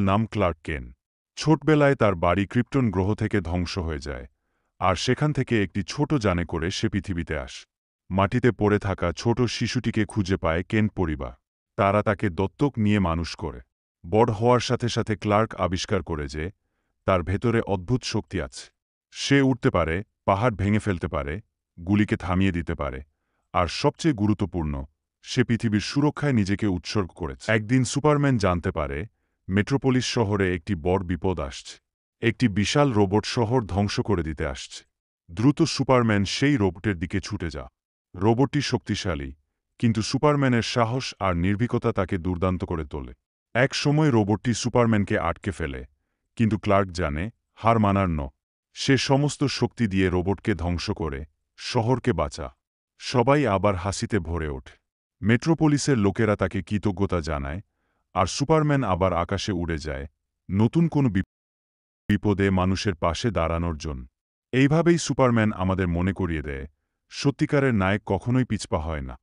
নাম ক্লার্ক কেন। ছোটবেলায় তার বাড়ি ক্রিপ্টন গ্রহ থেকে ধ্বংস হয়ে যায়, আর সেখান থেকে একটি ছোট যানে করে সে পৃথিবীতে আসে। মাটিতে পড়ে থাকা ছোট শিশুটিকে খুঁজে পায় কেন পরিবার। তারা তাকে দত্তক নিয়ে মানুষ করে। বড় হওয়ার সাথে সাথে ক্লার্ক আবিষ্কার করে যে তার ভেতরে অদ্ভুত শক্তি আছে। সে উঠতে পারে, পাহাড় ভেঙে ফেলতে পারে, গুলিকে থামিয়ে দিতে পারে, আর সবচেয়ে গুরুত্বপূর্ণ, সে পৃথিবীর সুরক্ষায় নিজেকে উৎসর্গ করেছে। একদিন সুপারম্যান জানতে পারে মেট্রোপলিস শহরে একটি বড় বিপদ আসছে। একটি বিশাল রোবট শহর ধ্বংস করে দিতে আসছে। দ্রুত সুপারম্যান সেই রোবটের দিকে ছুটে যা। রোবটটি শক্তিশালী, কিন্তু সুপারম্যানের সাহস আর নির্ভীকতা তাকে দুর্দান্ত করে তোলে। এক সময় রোবটটি সুপারম্যানকে আটকে ফেলে, কিন্তু ক্লার্ক জানে হার মানার ন। সে সমস্ত শক্তি দিয়ে রোবটকে ধ্বংস করে শহরকে বাঁচা। সবাই আবার হাসিতে ভরে ওঠে। মেট্রোপলিসের লোকেরা তাকে কৃতজ্ঞতা জানায়, আর সুপারম্যান আবার আকাশে উড়ে যায়, নতুন কোনো বিপদে মানুষের পাশে দাঁড়ানোর জন্য। এইভাবেই সুপারম্যান আমাদের মনে করিয়ে দেয়, সত্যিকারের নায়ক কখনোই পিছপা হয় না।